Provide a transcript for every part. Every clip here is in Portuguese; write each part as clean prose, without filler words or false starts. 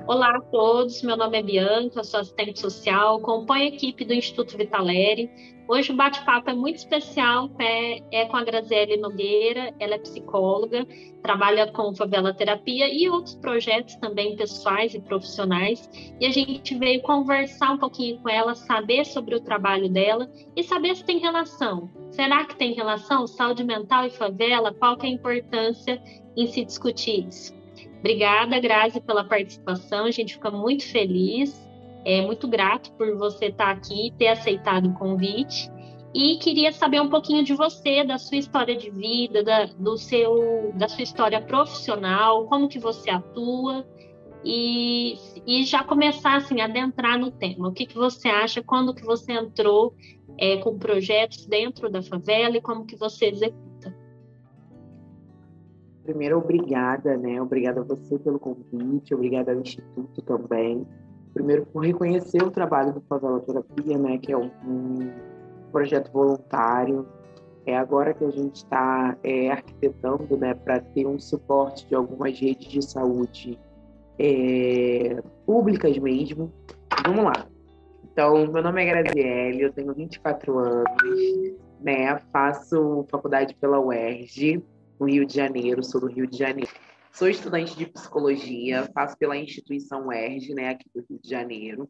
Olá a todos, meu nome é Bianca, sou assistente social, acompanho a equipe do Instituto Vitaleri. Hoje o bate-papo é muito especial, é com a Graziele Nogueira, ela é psicóloga, trabalha com favela terapia e outros projetos também pessoais e profissionais. E a gente veio conversar um pouquinho com ela, saber sobre o trabalho dela e saber se tem relação. Será que tem relação saúde mental e favela? Qual que é a importância em se discutir isso? Obrigada, Grazi, pela participação. A gente fica muito feliz, muito grato por você estar aqui e ter aceitado o convite. E queria saber um pouquinho de você, da sua história de vida, da sua história profissional, como que você atua e já começar assim, a adentrar no tema. O que que você acha, quando que você entrou com projetos dentro da favela e como que você executa? Primeiro, obrigada, né? Obrigada a você pelo convite, obrigada ao Instituto também. Primeiro, por reconhecer o trabalho do Favela Terapia, né? Que é um projeto voluntário. É agora que a gente está arquitetando, né? Para ter um suporte de algumas redes de saúde públicas mesmo. Vamos lá. Então, meu nome é Graziele, eu tenho 24 anos, né? Faço faculdade pela UERJ, no Rio de Janeiro, sou do Rio de Janeiro. Sou estudante de psicologia, faço pela instituição UERJ, né, aqui do Rio de Janeiro.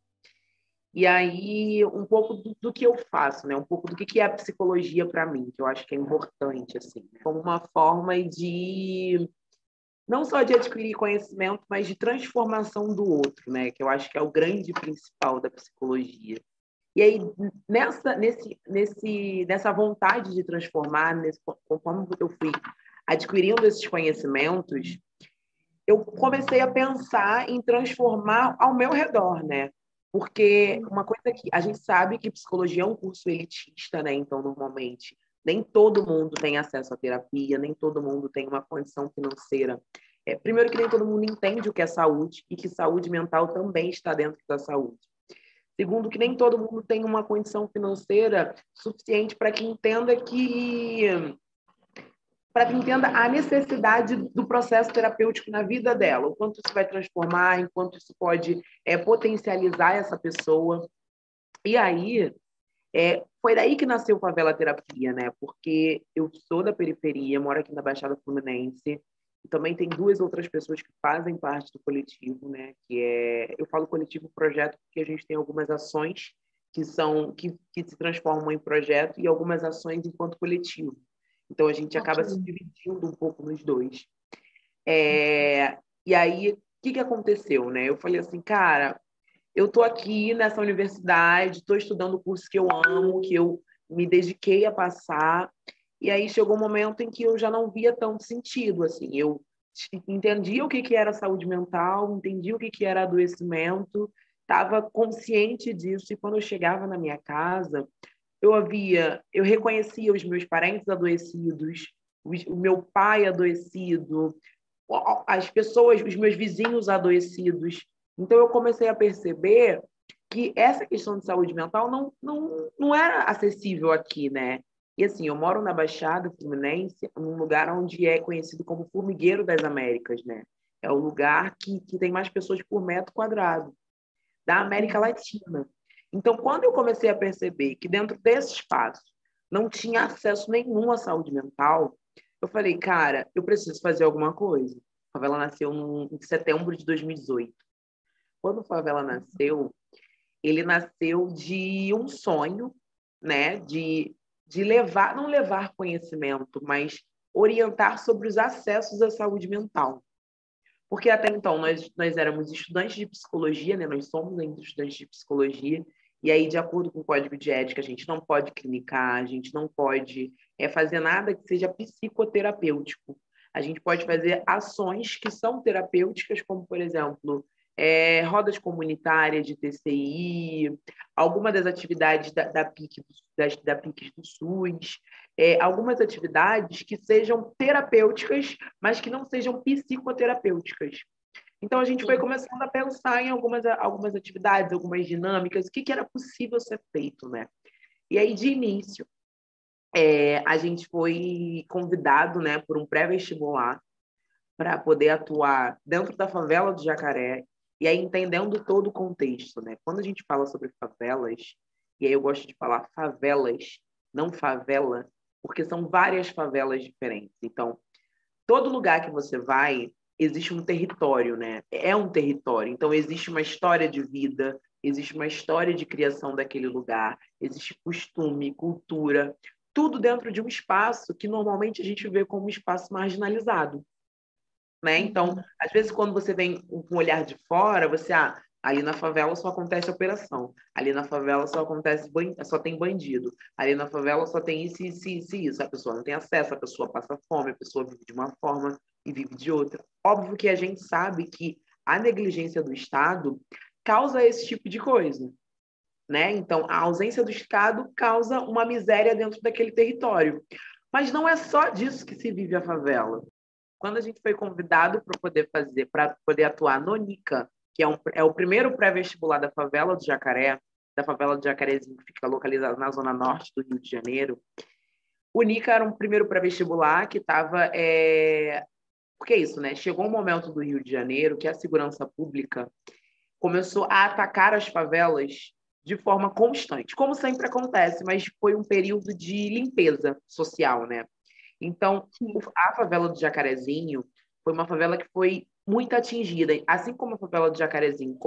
E aí, um pouco do que eu faço, né? Um pouco do que é a psicologia para mim, que eu acho que é importante, assim, né? Como uma forma de não só de adquirir conhecimento, mas de transformação do outro, né? Que eu acho que é o grande principal da psicologia. E aí, nessa vontade de transformar, conforme eu fui adquirindo esses conhecimentos, eu comecei a pensar em transformar ao meu redor, né? Porque uma coisa que a gente sabe que psicologia é um curso elitista, né? Então, normalmente, nem todo mundo tem acesso à terapia, nem todo mundo tem uma condição financeira. Primeiro que nem todo mundo entende o que é saúde e que saúde mental também está dentro da saúde. Segundo, que nem todo mundo tem uma condição financeira suficiente para que entenda a necessidade do processo terapêutico na vida dela, o quanto isso vai transformar, enquanto isso pode potencializar essa pessoa. E aí, foi daí que nasceu Favela Terapia, né? Porque eu sou da periferia, moro aqui na Baixada Fluminense, e também tem duas outras pessoas que fazem parte do coletivo, né? Eu falo coletivo projeto porque a gente tem algumas ações que se transformam em projeto e algumas ações enquanto coletivo. Então a gente Ok. acaba se dividindo um pouco nos dois. E aí, o que aconteceu, né? Eu falei assim, cara, eu estou aqui nessa universidade, estou estudando o curso que eu amo, que eu me dediquei a passar, e aí chegou um momento em que eu já não via tanto sentido, assim, eu entendia o que era saúde mental, entendia o que era adoecimento, estava consciente disso, e quando eu chegava na minha casa, eu reconhecia os meus parentes adoecidos, o meu pai adoecido, as pessoas, os meus vizinhos adoecidos. Então, eu comecei a perceber que essa questão de saúde mental não era acessível aqui, né? E assim, eu moro na Baixada Fluminense, num lugar onde é conhecido como Formigueiro das Américas, né? É o lugar que tem mais pessoas por metro quadrado da América Latina. Então, quando eu comecei a perceber que dentro desse espaço não tinha acesso nenhum à saúde mental, eu falei, cara, eu preciso fazer alguma coisa. A favela nasceu em setembro de 2018. Quando a favela nasceu, ele nasceu de um sonho, né, de levar, não levar conhecimento, mas orientar sobre os acessos à saúde mental. Porque até então nós éramos estudantes de psicologia, né? Nós somos ainda estudantes de psicologia, e aí, de acordo com o código de ética, a gente não pode clinicar, a gente não pode fazer nada que seja psicoterapêutico. A gente pode fazer ações que são terapêuticas, como, por exemplo, rodas comunitárias de TCI, alguma das atividades da PIC, da PICs do SUS, algumas atividades que sejam terapêuticas, mas que não sejam psicoterapêuticas. Então, a gente foi Sim. começando a pensar em algumas atividades, algumas dinâmicas, o que era possível ser feito, né? E aí, de início, a gente foi convidado, né, por um pré-vestibular para poder atuar dentro da favela do Jacaré, E aí, entendendo todo o contexto, né? Quando a gente fala sobre favelas, e aí eu gosto de falar favelas, não favela, porque são várias favelas diferentes. Então, todo lugar que você vai, existe um território, né? É um território. Então, existe uma história de vida, existe uma história de criação daquele lugar, existe costume, cultura, tudo dentro de um espaço que normalmente a gente vê como um espaço marginalizado, né? Então, às vezes, quando você vem com um olhar de fora, você, ali na favela só acontece operação, ali na favela só acontece, só tem bandido, ali na favela só tem isso, isso, isso, isso. A pessoa não tem acesso, a pessoa passa fome, a pessoa vive de uma forma e vive de outra. Óbvio que a gente sabe que a negligência do Estado causa esse tipo de coisa, né? Então, a ausência do Estado causa uma miséria dentro daquele território. Mas não é só disso que se vive a favela. Quando a gente foi convidado para poder atuar no NICA, que é o primeiro pré-vestibular da favela do Jacaré, da favela do Jacarezinho, que fica localizada na zona norte do Rio de Janeiro, o NICA era um primeiro pré-vestibular que estava... Porque é isso, né? Chegou um momento do Rio de Janeiro que a segurança pública começou a atacar as favelas de forma constante, como sempre acontece, mas foi um período de limpeza social, né? Então, a favela do Jacarezinho foi uma favela que foi muito atingida, assim como a favela do Jacarezinho,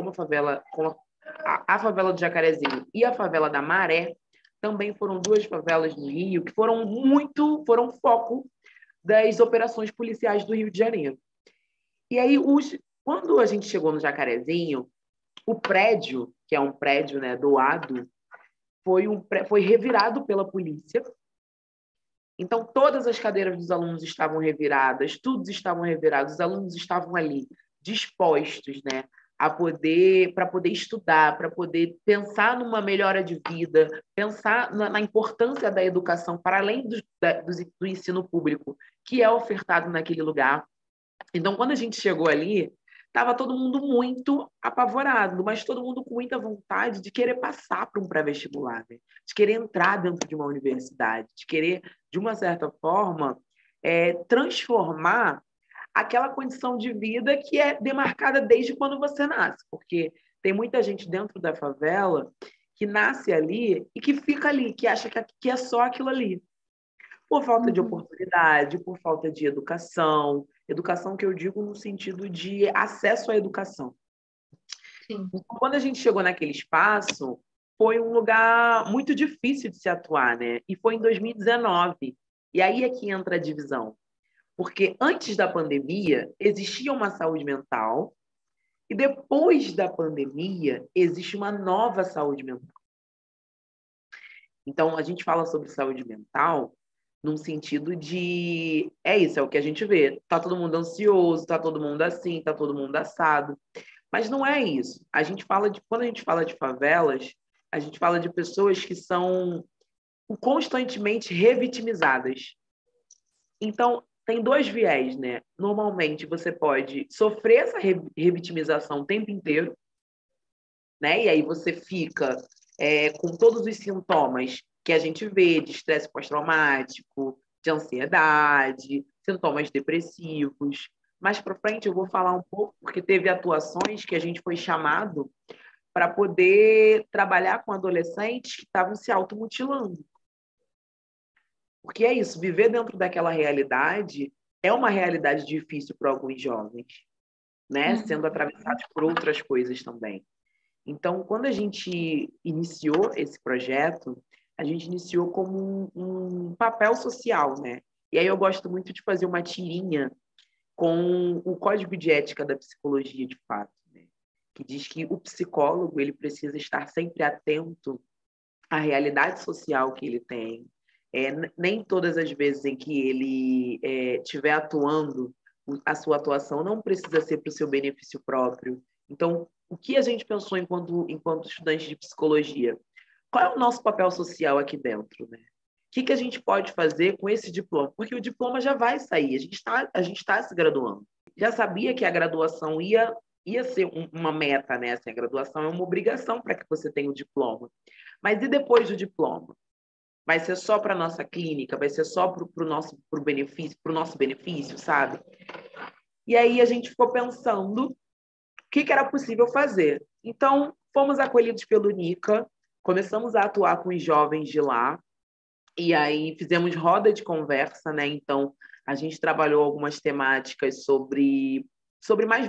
a favela do Jacarezinho e a favela da Maré, também foram duas favelas do Rio que foram foco das operações policiais do Rio de Janeiro. E aí, quando a gente chegou no Jacarezinho, o prédio, que é um prédio, né, doado, foi revirado pela polícia. Então, todas as cadeiras dos alunos estavam reviradas, todos estavam revirados, os alunos estavam ali dispostos, né, para poder estudar, para poder pensar numa melhora de vida, pensar na importância da educação para além do ensino público que é ofertado naquele lugar. Então, quando a gente chegou ali, estava todo mundo muito apavorado, mas todo mundo com muita vontade de querer passar para um pré-vestibular, né? De querer entrar dentro de uma universidade, de querer, de uma certa forma, transformar aquela condição de vida que é demarcada desde quando você nasce, porque tem muita gente dentro da favela que nasce ali e que fica ali, que acha que é só aquilo ali por falta de oportunidade, por falta de educação, educação que eu digo no sentido de acesso à educação. Sim. Então, quando a gente chegou naquele espaço, foi um lugar muito difícil de se atuar, né? E foi em 2019. E aí é que entra a divisão. Porque antes da pandemia, existia uma saúde mental, e depois da pandemia, existe uma nova saúde mental. Então, a gente fala sobre saúde mental num sentido de é isso, é o que a gente vê. Tá todo mundo ansioso, tá todo mundo assim, tá todo mundo assado. Mas não é isso. Quando a gente fala de favelas, a gente fala de pessoas que são constantemente revitimizadas. Então, tem dois viés, né? Normalmente você pode sofrer essa revitimização o tempo inteiro, né? E aí você fica com todos os sintomas que a gente vê de estresse pós-traumático, de ansiedade, sintomas depressivos. Mais para frente eu vou falar um pouco, porque teve atuações que a gente foi chamado para poder trabalhar com adolescentes que estavam se automutilando. Porque é isso, viver dentro daquela realidade é uma realidade difícil para alguns jovens, né? Sendo atravessados por outras coisas também. Então, quando a gente iniciou esse projeto, a gente iniciou como um papel social, né? E aí eu gosto muito de fazer uma tirinha com o código de ética da psicologia, de fato, né? Que diz que o psicólogo ele precisa estar sempre atento à realidade social que ele tem. Nem todas as vezes em que ele estiver atuando, a sua atuação não precisa ser para o seu benefício próprio. Então, o que a gente pensou enquanto estudante de psicologia? Qual é o nosso papel social aqui dentro, né? O que a gente pode fazer com esse diploma? Porque o diploma já vai sair, a gente está se graduando. Já sabia que a graduação ia ser uma meta, né? Assim, a graduação é uma obrigação para que você tenha o diploma. Mas e depois do diploma? Vai ser só para a nossa clínica? Vai ser só para o nosso benefício, sabe? E aí a gente ficou pensando que era possível fazer. Então, fomos acolhidos pelo NICA, começamos a atuar com os jovens de lá, e aí fizemos roda de conversa, né? Então, a gente trabalhou algumas temáticas sobre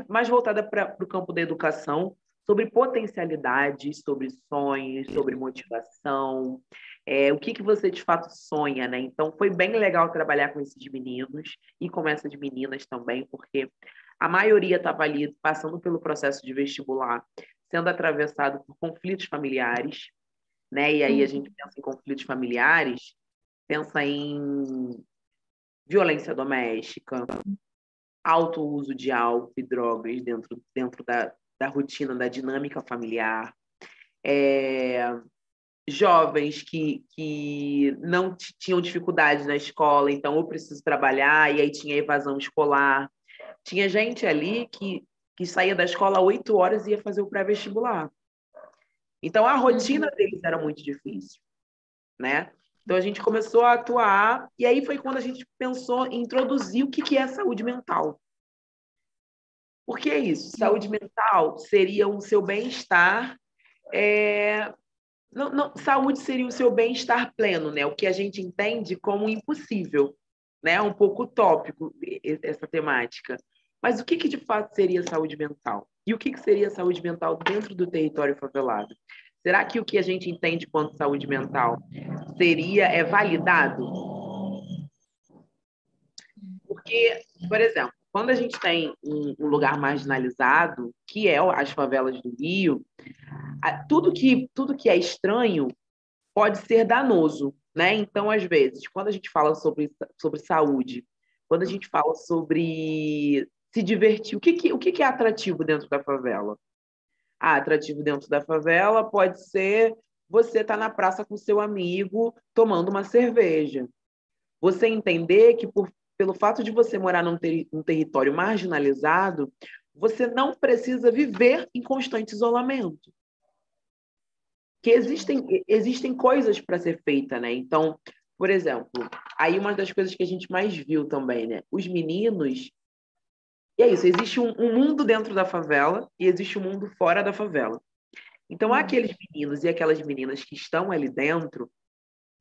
mais voltada para o campo da educação, sobre potencialidades, sobre sonhos, sobre motivação, o que você de fato sonha, né? Então, foi bem legal trabalhar com esses meninos e com essas meninas também, porque a maioria estava ali passando pelo processo de vestibular, sendo atravessado por conflitos familiares, né? E aí a gente pensa em conflitos familiares, pensa em violência doméstica, alto uso de álcool e drogas dentro da rotina, da dinâmica familiar, jovens que não tinham dificuldade na escola, então eu preciso trabalhar, e aí tinha evasão escolar. Tinha gente ali que saía da escola às 8 horas e ia fazer o pré-vestibular. Então, a rotina deles era muito difícil, né? Então, a gente começou a atuar, e aí foi quando a gente pensou em introduzir o que é saúde mental. Por que isso? Saúde mental seria o seu bem-estar. Saúde seria o seu bem-estar pleno, né? O que a gente entende como impossível, né? Um pouco utópico essa temática. Mas o que de fato seria saúde mental? E o que seria saúde mental dentro do território favelado? Será que o que a gente entende quanto saúde mental seria validado? Porque, por exemplo, quando a gente tem um lugar marginalizado, que é as favelas do Rio, tudo que é estranho pode ser danoso, né? Então, às vezes, quando a gente fala sobre saúde, quando a gente fala sobre se divertir, o que é atrativo dentro da favela? Atrativo dentro da favela pode ser você estar na praça com seu amigo tomando uma cerveja. Você entender que pelo fato de você morar num território marginalizado, você não precisa viver em constante isolamento. Que existem coisas para ser feita, né? Então, por exemplo, aí uma das coisas que a gente mais viu também, né? Os meninos. E é isso, existe um mundo dentro da favela e existe um mundo fora da favela. Então, aqueles meninos e aquelas meninas que estão ali dentro,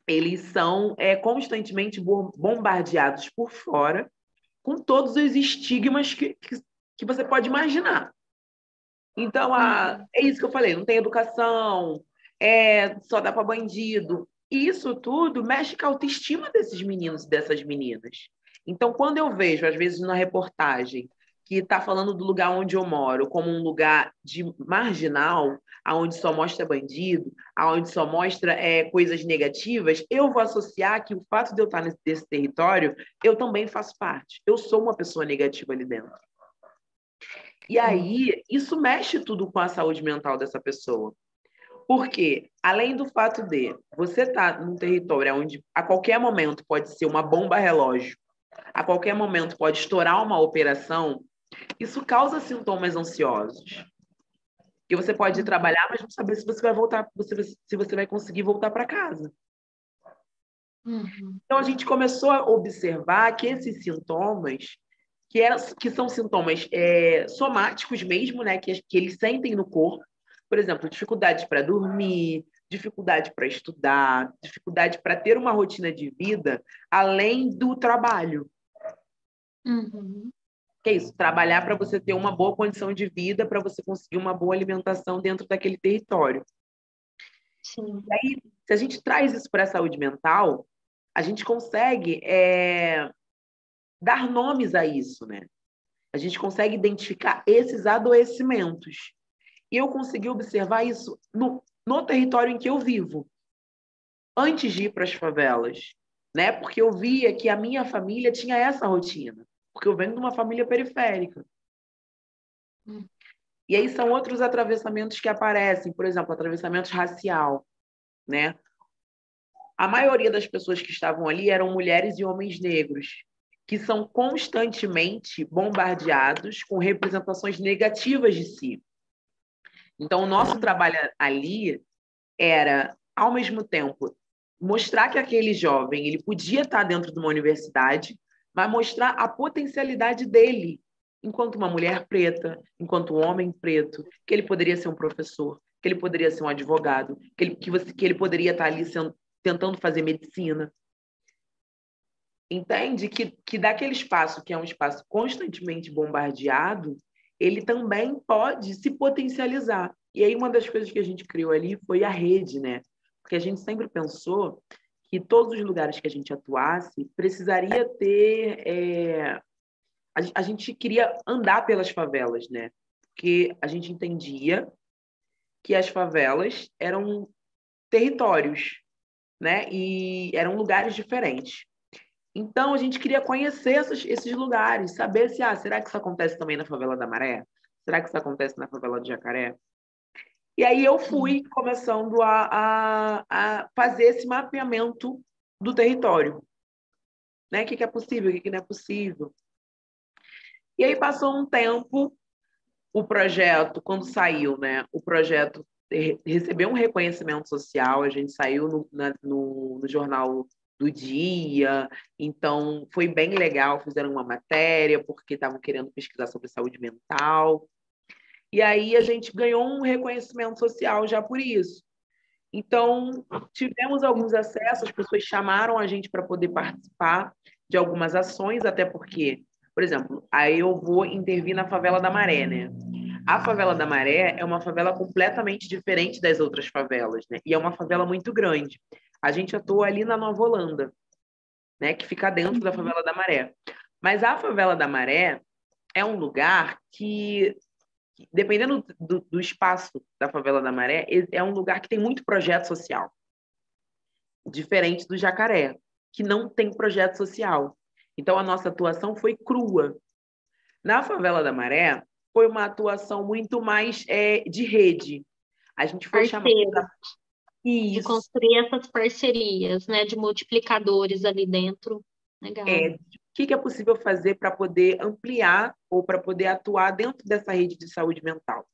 eles são constantemente bombardeados por fora com todos os estigmas que você pode imaginar. Então, é isso que eu falei, não tem educação, só dá para bandido. E isso tudo mexe com a autoestima desses meninos e dessas meninas. Então, quando eu vejo, às vezes, na reportagem, que está falando do lugar onde eu moro como um lugar de marginal, aonde só mostra bandido, aonde só mostra coisas negativas, eu vou associar que o fato de eu estar nesse território, eu também faço parte. Eu sou uma pessoa negativa ali dentro. E aí, isso mexe tudo com a saúde mental dessa pessoa. Porque, além do fato de você estar num território onde a qualquer momento pode ser uma bomba relógio, a qualquer momento pode estourar uma operação, isso causa sintomas ansiosos. Que você pode trabalhar, mas não saber se você vai voltar, se você vai conseguir voltar para casa. Então, a gente começou a observar que esses sintomas, que são sintomas somáticos mesmo, né, que eles sentem no corpo, por exemplo, dificuldade para dormir, dificuldade para estudar, dificuldade para ter uma rotina de vida além do trabalho. Que é isso, trabalhar para você ter uma boa condição de vida, para você conseguir uma boa alimentação dentro daquele território. Sim. E aí, se a gente traz isso para a saúde mental, a gente consegue dar nomes a isso, né? A gente consegue identificar esses adoecimentos. E eu consegui observar isso no território em que eu vivo, antes de ir para as favelas, né? Porque eu via que a minha família tinha essa rotina, porque eu venho de uma família periférica. E aí são outros atravessamentos que aparecem, por exemplo, atravessamento racial, né? A maioria das pessoas que estavam ali eram mulheres e homens negros, que são constantemente bombardeados com representações negativas de si. Então, o nosso trabalho ali era, ao mesmo tempo, mostrar que aquele jovem ele podia estar dentro de uma universidade, mas mostrar a potencialidade dele enquanto uma mulher preta, enquanto um homem preto, que ele poderia ser um professor, que ele poderia ser um advogado, que ele poderia estar ali tentando fazer medicina. Entende que daquele espaço, que é um espaço constantemente bombardeado, ele também pode se potencializar. E aí uma das coisas que a gente criou ali foi a rede, né? Porque a gente sempre pensou que todos os lugares que a gente atuasse precisaria ter... A gente queria andar pelas favelas, né? Porque a gente entendia que as favelas eram territórios, né? E eram lugares diferentes. Então, a gente queria conhecer esses lugares, saber se, será que isso acontece também na favela da Maré? Será que isso acontece na favela do Jacaré? E aí eu fui começando a fazer esse mapeamento do território, né? O que é possível, o que não é possível. E aí passou um tempo, o projeto, quando saiu, né? O projeto recebeu um reconhecimento social, a gente saiu no jornal do dia, então foi bem legal, fizeram uma matéria, porque estavam querendo pesquisar sobre saúde mental, e aí a gente ganhou um reconhecimento social já por isso. Então, tivemos alguns acessos, as pessoas chamaram a gente para poder participar de algumas ações, até porque, por exemplo, aí eu vou intervir na favela da Maré, né? A favela da Maré é uma favela completamente diferente das outras favelas, né? E é uma favela muito grande. A gente atua ali na Nova Holanda, né? Que fica dentro da favela da Maré. Mas a favela da Maré é um lugar que, dependendo do espaço da favela da Maré, é um lugar que tem muito projeto social. Diferente do Jacaré, que não tem projeto social. Então, a nossa atuação foi crua. Na favela da Maré, foi uma atuação muito mais de rede. A gente foi chamado para de isso. construir essas parcerias, né, de multiplicadores ali dentro. Legal. O que é possível fazer para poder ampliar ou para poder atuar dentro dessa rede de saúde mental?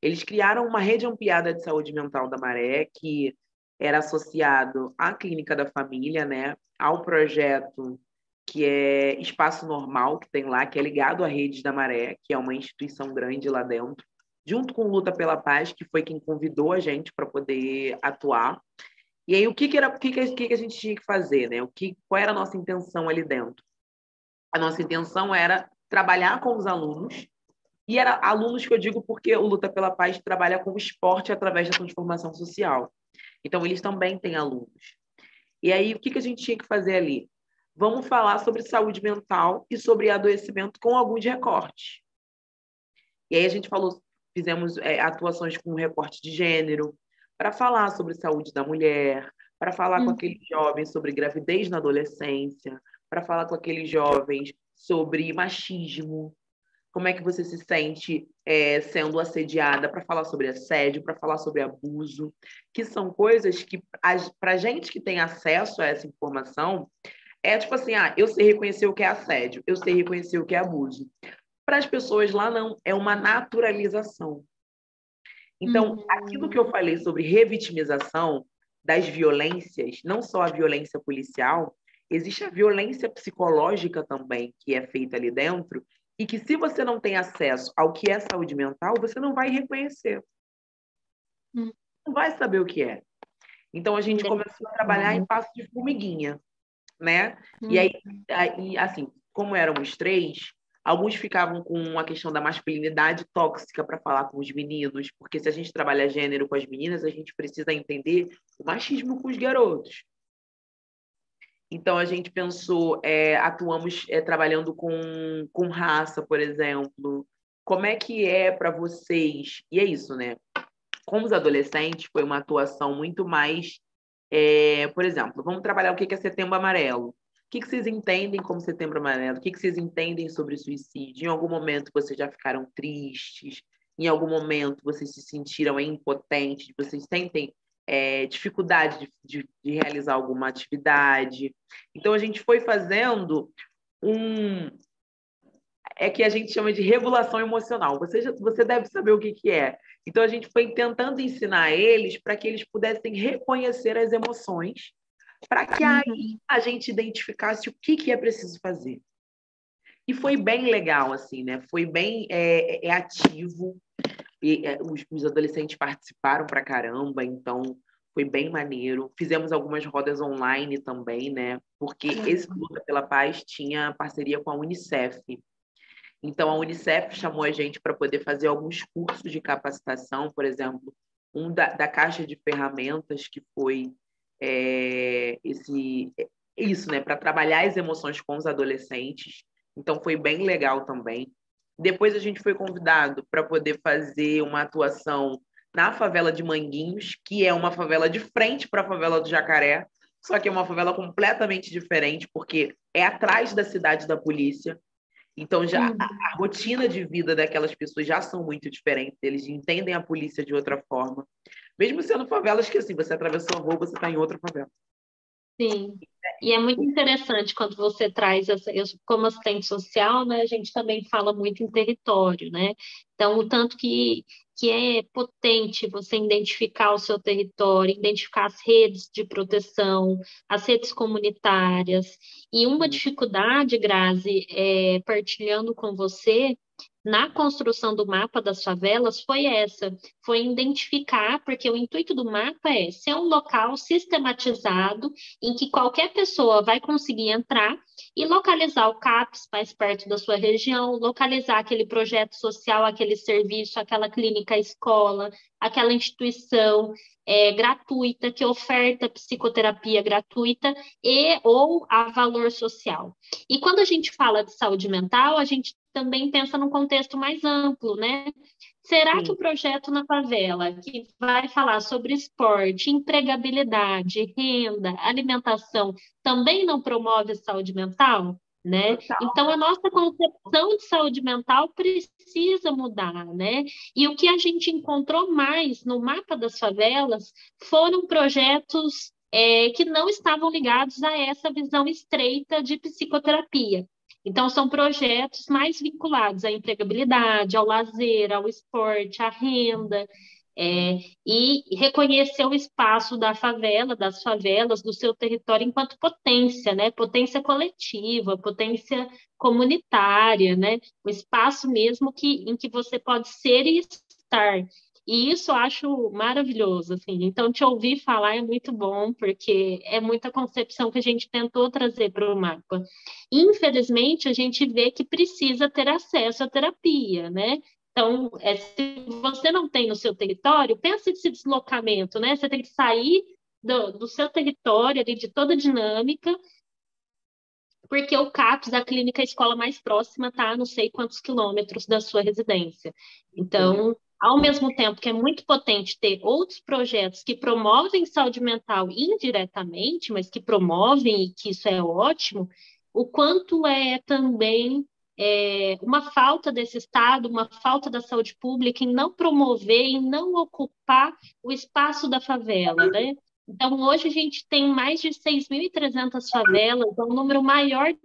Eles criaram uma rede ampliada de saúde mental da Maré, que era associado à Clínica da Família, né, ao projeto que é Espaço Normal, que tem lá, que é ligado à Rede da Maré, que é uma instituição grande lá dentro, junto com Luta pela Paz, que foi quem convidou a gente para poder atuar. E aí, o que a gente tinha que fazer, né? Qual era a nossa intenção ali dentro? A nossa intenção era trabalhar com os alunos, e era alunos que eu digo porque o Luta pela Paz trabalha com o esporte através da transformação social. Então, eles também têm alunos. E aí, o que a gente tinha que fazer ali? Vamos falar sobre saúde mental e sobre adoecimento com alguns recortes. E aí a gente fizemos atuações com recorte de gênero, para falar sobre saúde da mulher, para falar com aqueles jovens sobre gravidez na adolescência, para falar com aqueles jovens sobre machismo, como é que você se sente sendo assediada, para falar sobre assédio, para falar sobre abuso, que são coisas que, para a gente que tem acesso a essa informação, é tipo assim, eu sei reconhecer o que é assédio, eu sei reconhecer o que é abuso. Para as pessoas lá, não, é uma naturalização. Então, aquilo que eu falei sobre revitimização das violências, não só a violência policial, existe a violência psicológica também, que é feita ali dentro, e que se você não tem acesso ao que é saúde mental, você não vai reconhecer. Não vai saber o que é. Então, a gente começou a trabalhar em passo de formiguinha, né? E aí, assim, como éramos 3, alguns ficavam com a questão da masculinidade tóxica para falar com os meninos, porque se a gente trabalha gênero com as meninas, a gente precisa entender o machismo com os garotos. Então, a gente pensou, atuamos trabalhando com raça, por exemplo. Como é que é para vocês? E é isso, né? Com os adolescentes, foi uma atuação muito mais... por exemplo, vamos trabalhar o que é Setembro Amarelo. O que vocês entendem como Setembro Amarelo? O que vocês entendem sobre suicídio? Em algum momento vocês já ficaram tristes? Em algum momento vocês se sentiram impotentes? Vocês sentem dificuldade de realizar alguma atividade? Então, a gente foi fazendo que a gente chama de regulação emocional. Você deve saber o que é. Então, a gente foi tentando ensinar eles para que eles pudessem reconhecer as emoções, para que aí a gente identificasse o que é preciso fazer. E foi bem legal, assim, né? Foi bem ativo. E, os adolescentes participaram pra caramba, então foi bem maneiro. Fizemos algumas rodas online também, né? Porque esse Luta pela Paz tinha parceria com a Unicef. Então, a Unicef chamou a gente para poder fazer alguns cursos de capacitação, por exemplo, um da caixa de ferramentas, que foi isso, né? Para trabalhar as emoções com os adolescentes. Então, foi bem legal também. Depois, a gente foi convidado para poder fazer uma atuação na favela de Manguinhos, que é uma favela de frente para a favela do Jacaré, só que é uma favela completamente diferente, porque é atrás da cidade da polícia. Então, já a rotina de vida daquelas pessoas já são muito diferentes, eles entendem a polícia de outra forma. Mesmo sendo favelas que, assim, você atravessou a rua, você está em outra favela. Sim. E é muito interessante quando você traz como assistente social, né? A gente também fala muito em território, né? Então, o tanto que é potente você identificar o seu território, identificar as redes de proteção, as redes comunitárias. E uma dificuldade, Grazi, partilhando com você, na construção do mapa das favelas foi essa, foi identificar, porque o intuito do mapa é ser um local sistematizado em que qualquer pessoa vai conseguir entrar e localizar o CAPS mais perto da sua região, localizar aquele projeto social, aquele serviço, aquela clínica, escola, aquela instituição gratuita que oferta psicoterapia gratuita e ou a valor social. E quando a gente fala de saúde mental, a gente também pensa num contexto mais amplo, né? Será que o projeto na favela, que vai falar sobre esporte, empregabilidade, renda, alimentação, também não promove saúde mental? Né? Total. Então, a nossa concepção de saúde mental precisa mudar, né? E o que a gente encontrou mais no mapa das favelas foram projetos que não estavam ligados a essa visão estreita de psicoterapia. Então, são projetos mais vinculados à empregabilidade, ao lazer, ao esporte, à renda, e reconhecer o espaço da favela, das favelas, do seu território enquanto potência, né? Potência coletiva, potência comunitária, né? O espaço mesmo em que você pode ser e estar. E isso eu acho maravilhoso, assim. Então, te ouvir falar é muito bom, porque é muita concepção que a gente tentou trazer para o mapa. Infelizmente, a gente vê que precisa ter acesso à terapia, né? Então, se você não tem no seu território, pense nesse deslocamento, né? Você tem que sair do seu território, ali, de toda a dinâmica, porque o CAPS, a clínica a escola mais próxima, está a não sei quantos quilômetros da sua residência. Então, ao mesmo tempo que é muito potente ter outros projetos que promovem saúde mental indiretamente, mas que promovem e que isso é ótimo, o quanto é também uma falta desse Estado, uma falta da saúde pública em não promover, em não ocupar o espaço da favela, né? Então, hoje a gente tem mais de 6.300 favelas, é um número maior de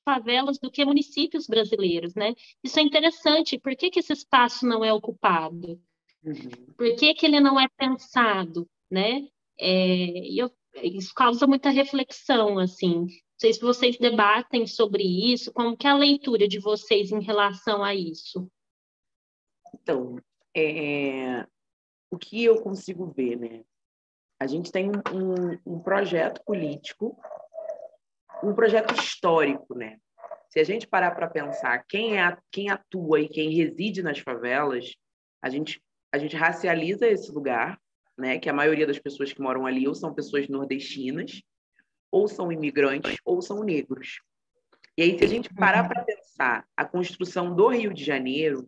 favelas do que municípios brasileiros, né? Isso é interessante. Por que que esse espaço não é ocupado? Por que que ele não é pensado, né? Isso causa muita reflexão, assim. Não sei se vocês debatem sobre isso, como que é a leitura de vocês em relação a isso? Então, o que eu consigo ver, né? A gente tem um projeto político, um projeto histórico, né? Se a gente parar para pensar quem atua e quem reside nas favelas, a gente racializa esse lugar, né? Que a maioria das pessoas que moram ali ou são pessoas nordestinas, ou são imigrantes, ou são negros. E aí, se a gente parar para pensar a construção do Rio de Janeiro,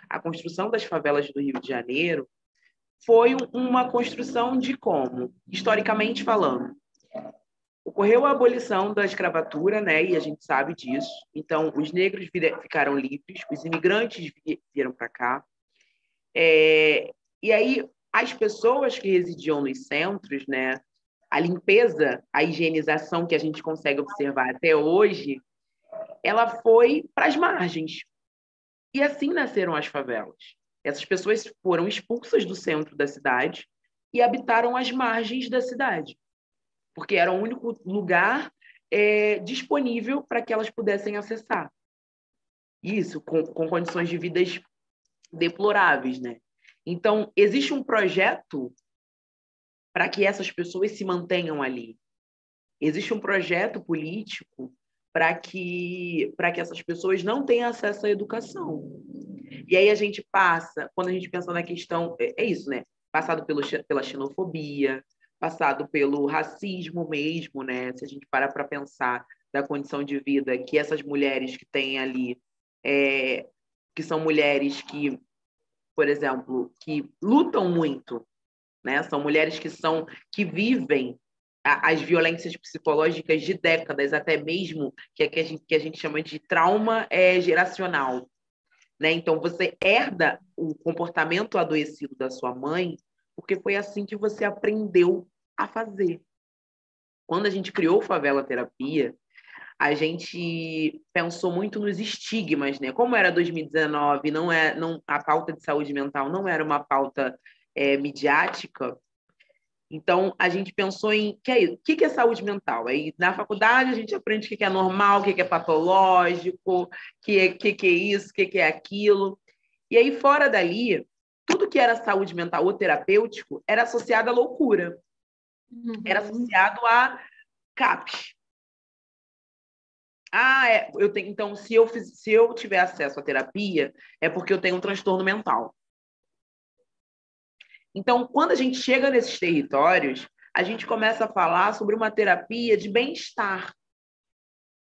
a construção das favelas do Rio de Janeiro, foi uma construção de como? Historicamente falando, ocorreu a abolição da escravatura, né? E a gente sabe disso. Então, os negros ficaram livres, os imigrantes vieram para cá. E aí, as pessoas que residiam nos centros, né? A limpeza, a higienização que a gente consegue observar até hoje, ela foi para as margens. E assim nasceram as favelas. Essas pessoas foram expulsas do centro da cidade e habitaram as margens da cidade, porque era o único lugar disponível para que elas pudessem acessar. isso, com condições de vidas deploráveis, né? Então, existe um projeto para que essas pessoas se mantenham ali. Existe um projeto político para que essas pessoas não tenham acesso à educação. E aí a gente passa, quando a gente pensa na questão, é isso, né? Passado pela xenofobia, passado pelo racismo mesmo, né? Se a gente parar para pensar da condição de vida que essas mulheres que têm ali, que são mulheres que, por exemplo, que lutam muito, né? São mulheres que vivem as violências psicológicas de décadas, até mesmo que a gente chama de trauma geracional, né? Então, você herda o comportamento adoecido da sua mãe porque foi assim que você aprendeu a fazer. Quando a gente criou Favela Terapia, a gente pensou muito nos estigmas, né? Como era 2019, a pauta de saúde mental não era uma pauta midiática, então a gente pensou em o que é saúde mental? Aí na faculdade a gente aprende o que é normal, o que é patológico, o que é isso, o que é aquilo. E aí fora dali, tudo que era saúde mental ou terapêutico era associado à loucura, era associado a CAPS. Então, se eu tiver acesso à terapia, é porque eu tenho um transtorno mental. Então, quando a gente chega nesses territórios, a gente começa a falar sobre uma terapia de bem-estar.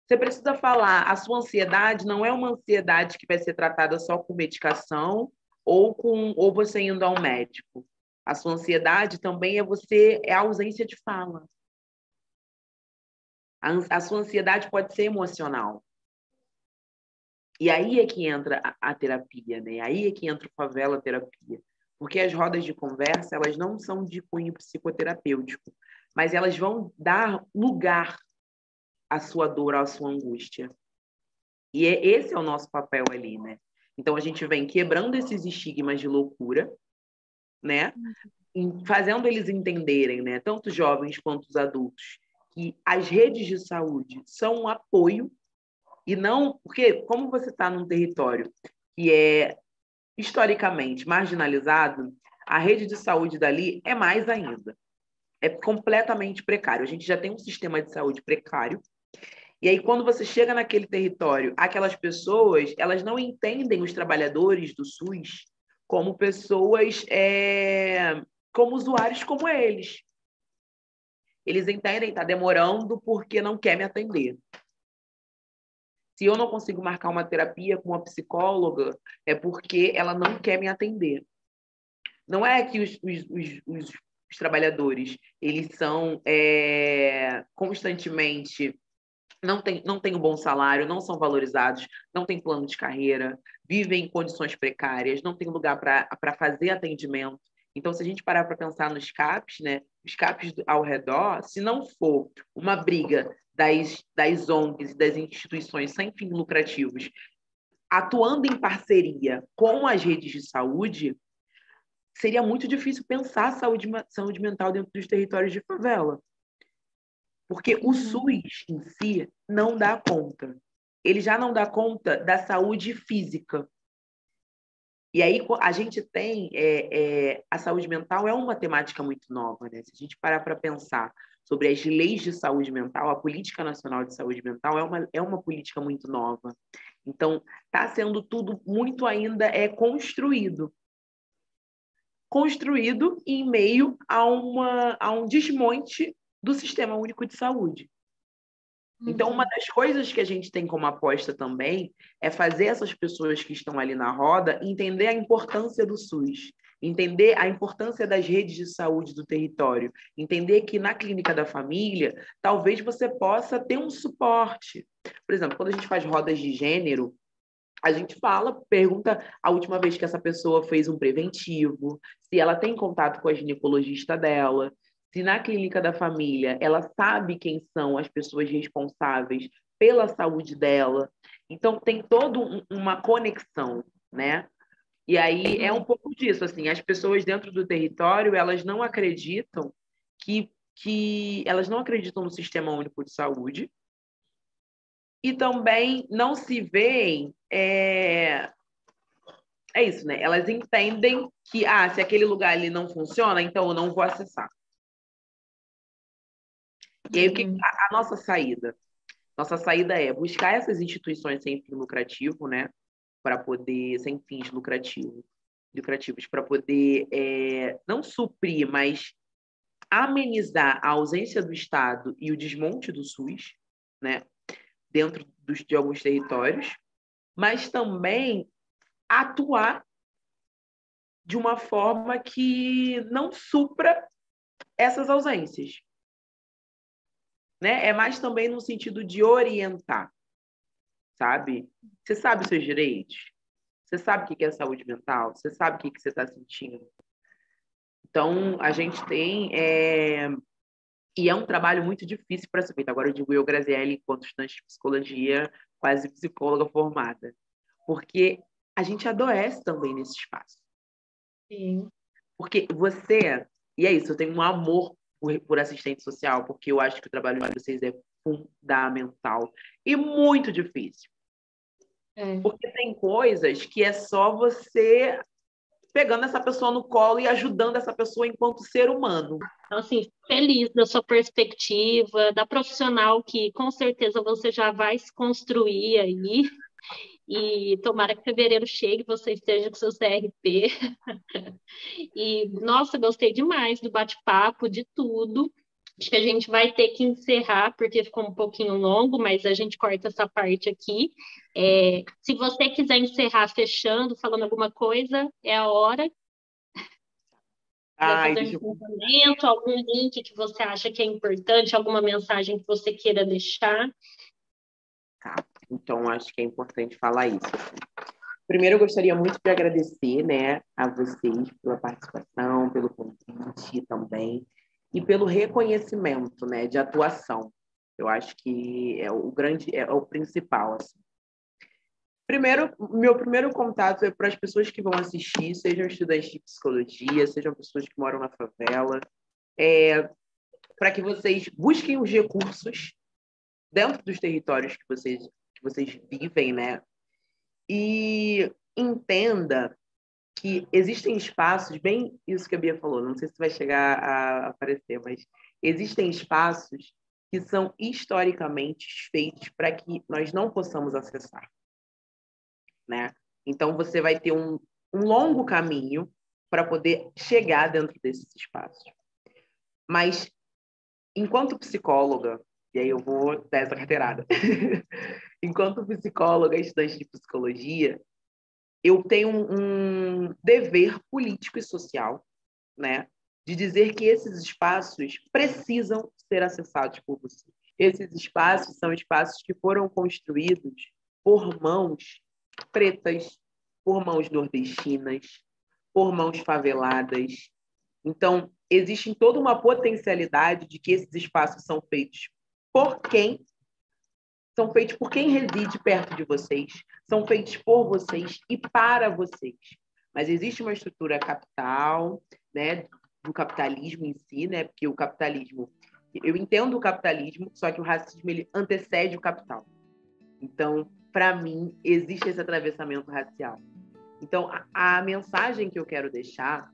Você precisa falar, a sua ansiedade não é uma ansiedade que vai ser tratada só com medicação ou você indo ao médico. A sua ansiedade também é a ausência de fala. A sua ansiedade pode ser emocional. E aí é que entra a terapia, né? Aí é que entra o Favela Terapia. Porque as rodas de conversa, elas não são de cunho psicoterapêutico, mas elas vão dar lugar à sua dor, à sua angústia. E esse é o nosso papel ali, né? Então, a gente vem quebrando esses estigmas de loucura, né? Fazendo eles entenderem, né? Tanto os jovens quanto os adultos, que as redes de saúde são um apoio e não... Porque como você está num território que é historicamente marginalizado, a rede de saúde dali é mais ainda. É completamente precário. A gente já tem um sistema de saúde precário. E aí, quando você chega naquele território, aquelas pessoas, elas não entendem os trabalhadores do SUS como pessoas, como usuários como eles. Eles entendem, está demorando porque não quer me atender. Se eu não consigo marcar uma terapia com uma psicóloga, é porque ela não quer me atender. Não é que os trabalhadores, eles são constantemente... Não tem um bom salário, não são valorizados, não tem plano de carreira, vivem em condições precárias, não tem lugar para fazer atendimento. Então, se a gente parar para pensar nos CAPs, né, os CAPs ao redor, se não for uma briga das ONGs e das instituições sem fins lucrativos atuando em parceria com as redes de saúde, seria muito difícil pensar saúde mental dentro dos territórios de favela. Porque o SUS em si não dá conta. Ele já não dá conta da saúde física. E aí a gente tem... a saúde mental é uma temática muito nova, né? Se a gente parar para pensar sobre as leis de saúde mental, a Política Nacional de Saúde Mental é uma política muito nova. Então, está sendo tudo muito ainda construído. Construído em meio a um desmonte do Sistema Único de Saúde. Então, uma das coisas que a gente tem como aposta também é fazer essas pessoas que estão ali na roda entender a importância do SUS, entender a importância das redes de saúde do território, entender que na clínica da família, talvez você possa ter um suporte. Por exemplo, quando a gente faz rodas de gênero, a gente pergunta a última vez que essa pessoa fez um preventivo, se ela tem contato com a ginecologista dela, se na clínica da família ela sabe quem são as pessoas responsáveis pela saúde dela. Então, tem toda uma conexão, né? E aí é um pouco disso, assim, as pessoas dentro do território, elas não acreditam que elas não acreditam no Sistema Único de Saúde, e também não se veem. É isso, né? Elas entendem que, se aquele lugar ali não funciona, então eu não vou acessar. E aí, o que a nossa saída? Nossa saída é buscar essas instituições sem fim lucrativo, né? Para poder, sem fins lucrativos, para poder não suprir, mas amenizar a ausência do Estado e o desmonte do SUS, né? Dentro de alguns territórios, mas também atuar de uma forma que não supra essas ausências. Né? É mais também no sentido de orientar, sabe? Você sabe os seus direitos? Você sabe o que é saúde mental? Você sabe o que você está sentindo? Então, a gente tem... E é um trabalho muito difícil para ser feito. Agora eu digo eu, Graziele, enquanto estudante de psicologia, quase psicóloga formada. Porque a gente adoece também nesse espaço. Sim. Porque você... E é isso, eu tenho um amor por assistente social, porque eu acho que o trabalho de vocês é fundamental e muito difícil. Porque tem coisas que é só você pegando essa pessoa no colo e ajudando essa pessoa enquanto ser humano. Então, assim, feliz da sua perspectiva, da profissional que com certeza você já vai se construir aí. E tomara que fevereiro chegue, você esteja com seu CRP. E, nossa, gostei demais do bate-papo, de tudo. Acho que a gente vai ter que encerrar, porque ficou um pouquinho longo, mas a gente corta essa parte aqui. Se você quiser encerrar fechando, falando alguma coisa, é a hora. Quiser fazer um encerramento, algum link que você acha que é importante, alguma mensagem que você queira deixar. Tá, então acho que é importante falar isso. Primeiro, eu gostaria muito de agradecer, né, a vocês pela participação, pelo convite também, e pelo reconhecimento, né, de atuação. Eu acho que é o principal, assim. Meu primeiro contato é para as pessoas que vão assistir, sejam estudantes de psicologia, sejam pessoas que moram na favela, para que vocês busquem os recursos dentro dos territórios que vocês vivem, né? E entenda que existem espaços, bem isso que a Bia falou, não sei se vai chegar a aparecer, mas existem espaços que são historicamente feitos para que nós não possamos acessar, né? Então, você vai ter um longo caminho para poder chegar dentro desses espaços. Mas, enquanto psicóloga, e aí eu vou dar essa carteirada, enquanto psicóloga, estudante de psicologia, eu tenho um dever político e social, né, de dizer que esses espaços precisam ser acessados por você. Esses espaços são espaços que foram construídos por mãos pretas, por mãos nordestinas, por mãos faveladas. Então, existe toda uma potencialidade de que esses espaços são feitos por quem reside perto de vocês, são feitos por vocês e para vocês. Mas existe uma estrutura capital, né, do capitalismo em si, né, porque o capitalismo, eu entendo o capitalismo, só que o racismo ele antecede o capital. Então, para mim, existe esse atravessamento racial. Então, a mensagem que eu quero deixar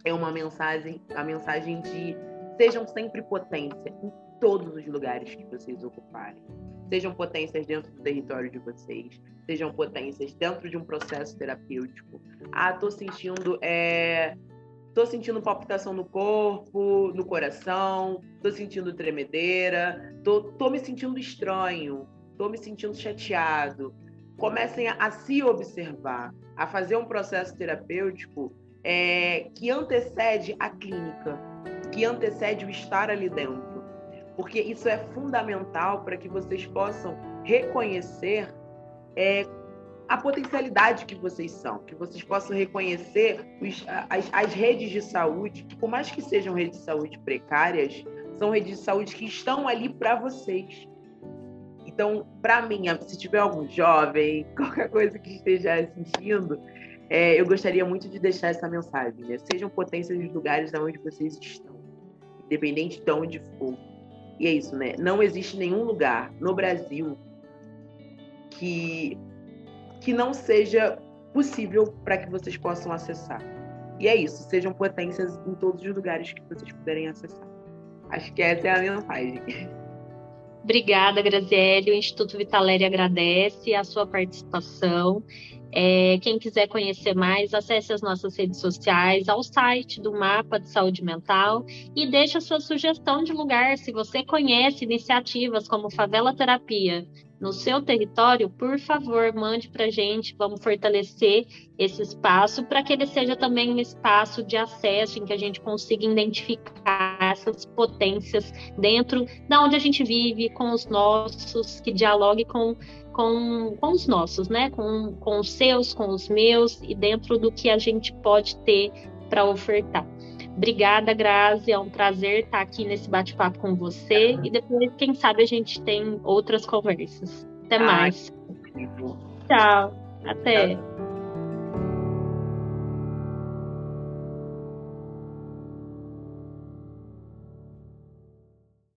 é a mensagem de sejam sempre potência em todos os lugares que vocês ocuparem. Sejam potências dentro do território de vocês, sejam potências dentro de um processo terapêutico. Tô sentindo palpitação no corpo, no coração, tô sentindo tremedeira, tô me sentindo estranho, tô me sentindo chateado. Comecem a se observar, a fazer um processo terapêutico que antecede a clínica, que antecede o estar ali dentro. Porque isso é fundamental para que vocês possam reconhecer a potencialidade que vocês são, que vocês possam reconhecer as redes de saúde, que por mais que sejam redes de saúde precárias, são redes de saúde que estão ali para vocês. Então, para mim, se tiver algum jovem, qualquer coisa que esteja sentindo, eu gostaria muito de deixar essa mensagem, né? Sejam potências nos lugares onde vocês estão, independente de onde for. E é isso, né? Não existe nenhum lugar no Brasil que não seja possível para que vocês possam acessar. E é isso, sejam potências em todos os lugares que vocês puderem acessar. Acho que essa é a mensagem. Obrigada, Graziele. O Instituto Vitaleri agradece a sua participação. Quem quiser conhecer mais, acesse as nossas redes sociais, ao site do Mapa de Saúde Mental e deixe a sua sugestão de lugar. Se você conhece iniciativas como Favela Terapia no seu território, por favor, mande para a gente. Vamos fortalecer esse espaço para que ele seja também um espaço de acesso em que a gente consiga identificar essas potências dentro da onde a gente vive, com os nossos, que dialogue com os nossos, né? Com os seus, com os meus e dentro do que a gente pode ter para ofertar. Obrigada, Grazi, é um prazer estar aqui nesse bate-papo com você e depois, quem sabe, a gente tem outras conversas. Até mais. Tchau, até.